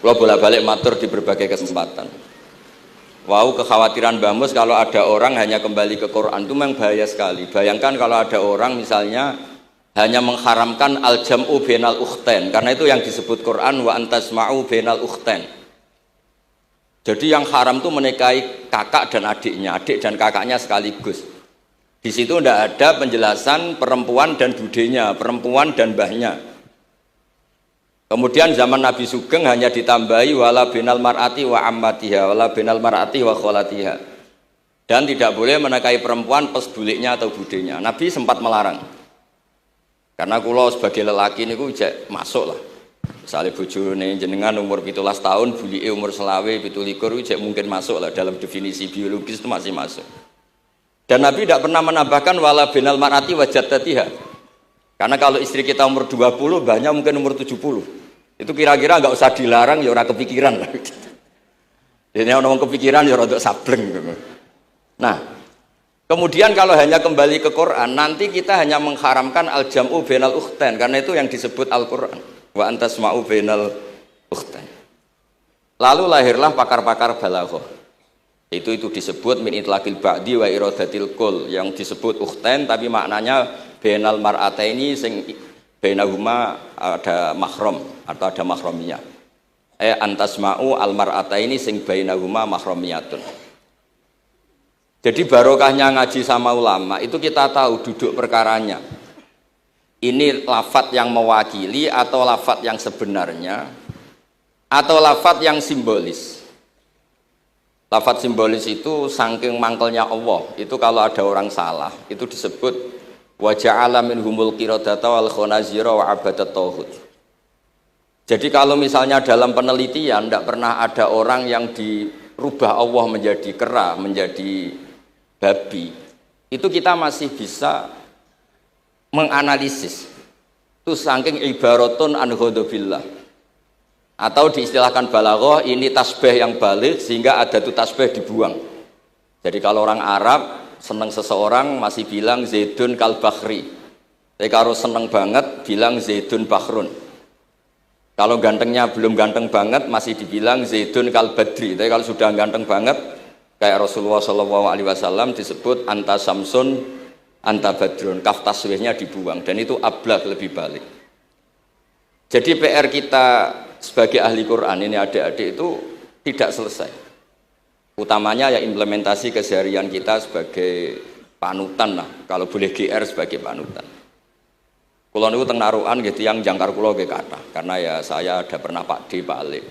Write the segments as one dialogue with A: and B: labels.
A: Kalau bolak-balik matur di berbagai kesempatan. Wow, kekhawatiran Mbah Mus kalau ada orang hanya kembali ke Quran itu memang bahaya sekali. Bayangkan kalau ada orang misalnya hanya mengharamkan al-jam'u bainal ukhtain, karena itu yang disebut Quran wa antasma'u bainal ukhtain. Jadi yang haram itu menikahi kakak dan adiknya, adik dan kakaknya sekaligus. Di situ tidak ada penjelasan perempuan dan budenya, perempuan dan mbahnya. Kemudian zaman Nabi Sugeng hanya ditambahi wala binal mar'ati wa ammatiha, wala binal mar'ati wa kholatiha. Dan tidak boleh menikahi perempuan pas buliknya atau budenya. Nabi sempat melarang. Karena kula sebagai lelaki niku jek masuk lah. Misalnya bojone jenengan umur 17 tahun, bulike umur selawe 17 jek mungkin masuk lah dalam definisi biologis itu masih masuk. Dan Nabi tidak pernah menambahkan wala binal mar'ati wa jaddatiha. Karena kalau istri kita umur 20, banyak mungkin umur 70. Itu kira-kira nggak usah dilarang, ya orang kepikiran. Jadi orang kepikiran ya orang untuk sableng. Nah, kemudian kalau hanya kembali ke Quran, nanti kita hanya mengharamkan al-jam'u bainal ukhtain, karena itu yang disebut Al-Quran. Wa antasma'u bainal ukhtain. Lalu lahirlah pakar-pakar balaghah. Itu disebut min itlaqil ba'di wa iradatil kul, yang disebut ukhtain tapi maknanya bainal mar'ataini sing bainahuma ada mahram atau ada mahramiyah. Antasma'u al mar'ataini sing bainahuma mahramiyatun. Jadi barokahnya ngaji sama ulama itu kita tahu duduk perkaranya. Ini lafadz yang mewakili atau lafadz yang sebenarnya atau lafadz yang simbolis. Lafadz simbolis itu saking mangkelnya Allah. Itu kalau ada orang salah itu disebut wa ja'ala minhumul qiradata wal khanazira wa abadat tauhid. Jadi kalau misalnya dalam penelitian tidak pernah ada orang yang dirubah Allah menjadi kera, menjadi babi, itu kita masih bisa menganalisis. Itu saking ibaratun an ghadabillah. Atau diistilahkan balaghah, ini tasbih yang balik sehingga ada tuh tasbih dibuang. Jadi kalau orang Arab senang seseorang masih bilang Zaidun kal bakhri. Tapi kalau senang banget bilang Zaidun bakhrun. Kalau gantengnya belum ganteng banget masih dibilang Zaidun kal badri. Tapi kalau sudah ganteng banget kayak Rasulullah SAW disebut anta samsun anta badrun. Kaf taswihnya dibuang dan itu ablag lebih balik. Jadi PR kita sebagai ahli Quran ini adik-adik itu tidak selesai. Utamanya ya implementasi keseharian kita sebagai panutan lah, kalau boleh GR sebagai panutan. Kulo niku teng Narukan nggih tiyang jangkar kulo nggih kathah, karena ya saya ada pernah Pak D Pak Ali.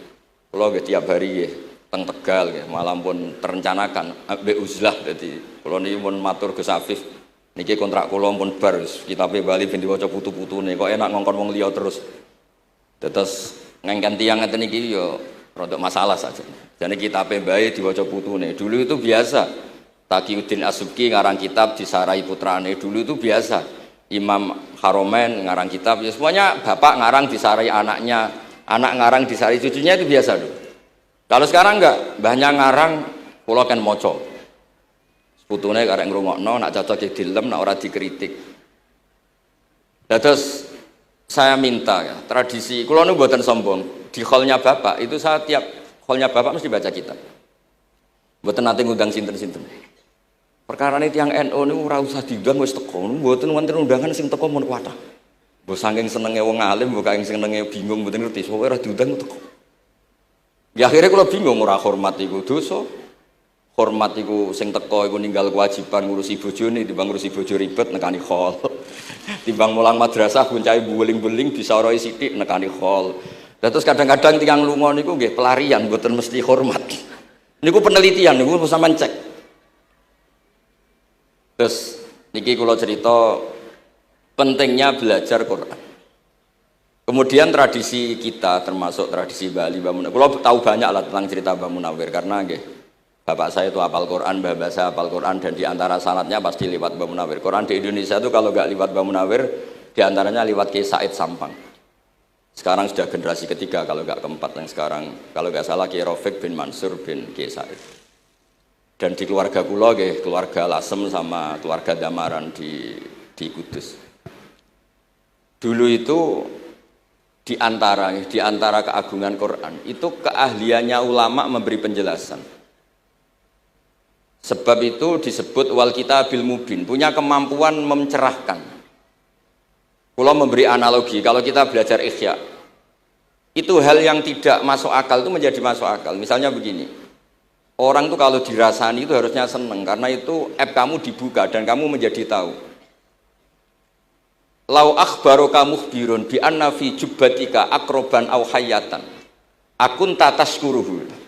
A: Kulo nggih tiap hari nggih teng Tegal nggih, malam pun terencanakan ambek uzlah dadi kulo niki mun matur Gus Afif niki kontrak kulo pun bar kitabe Bali ben diwaca putu-putune kok enak ngongkon wong liya terus. Terus ngengken tiyang ngeten iki ya rodok masalah saja. Jadi kitab bae diwaca putune. Dulu itu biasa. Taqiyuddin As-Subki ngarang kitab disarai putrane. Dulu itu biasa. Imam Haromen ngarang kitab. Ya semuanya bapak ngarang disarai anaknya, anak ngarang disarai cucunya itu biasa dulu. Kalau sekarang enggak, mbahnya ngarang kula kan maca. Putune karek ngrungokno, nak cocok dilem, nak ora dikritik. Terus saya minta ya, tradisi kula niku mboten sombong. Di hallnya bapak itu saya tiap hallnya bapak mesti baca kitab. Mboten nate ngundang sinten-sinten. Perkara ini tiang NU niku ora usah diundang wis teko. Mboten wonten undangan sing teko mun kuwatah. Mbok saking senenge wong alim, mbok saking senenge bingung mboten ngerti, sowe ora diundang teko. Ya akhirnya kula bingung ora hormat iku dosa. Hormat iku sing teko iku ninggal kewajiban ngurusi bojone, timbang ngurusi bojo ribet nekani hall. Timbang mulang madrasah kuncai beling-beling disoroi sithik nekani hall. Terus kadang-kadang tiang lunga niku nggih pelarian mboten mesti hormat. Niku penelitian niku sampean cek. Terus niki kula cerita pentingnya belajar Quran. Kemudian tradisi kita termasuk tradisi Bali Mbah Munawir. Kula tahu banyak lah tentang cerita Mbah Munawir karena nggih bapak saya itu hafal Quran, mbah saya hafal Quran dan diantara sanadnya pasti lewat Mbah Munawir. Quran di Indonesia itu kalau nggak lewat Mbah Munawir diantaranya lewat Kiai Said Sampang. Sekarang sudah generasi ketiga kalau nggak keempat yang sekarang kalau nggak salah Kiai Rafiq bin Mansur bin Kiai Said. Dan di keluarga kula nggih keluarga Lasem sama keluarga Damaran di Kudus. Dulu itu di antara keagungan Quran itu keahliannya ulama memberi penjelasan. Sebab itu disebut wal kitabil mubin, punya kemampuan mencerahkan. Kalau memberi analogi, kalau kita belajar Ihya, itu hal yang tidak masuk akal itu menjadi masuk akal. Misalnya begini, orang tuh kalau dirasani itu harusnya seneng karena itu app kamu dibuka dan kamu menjadi tahu. Lau akhbaroka mukhbirun bi anna fi jubbatika akroban aw hayatan akun tatashkuruhu.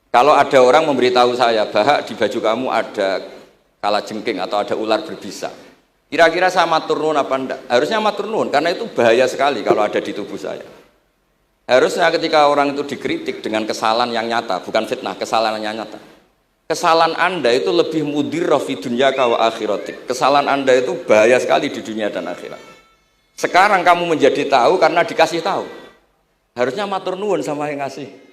A: Kalau ada orang memberitahu saya bahwa di baju kamu ada kalajengking atau ada ular berbisa, kira-kira saya matur nuwun apa enggak? Harusnya matur nuwun karena itu bahaya sekali kalau ada di tubuh saya. Harusnya ketika orang itu dikritik dengan kesalahan yang nyata, bukan fitnah, kesalahan yang nyata. Kesalahan Anda itu lebih mudirrah fi dunyaka wa akhiratik. Kesalahan Anda itu bahaya sekali di dunia dan akhirat. Sekarang kamu menjadi tahu karena dikasih tahu. Harusnya matur nuwun sama yang ngasih.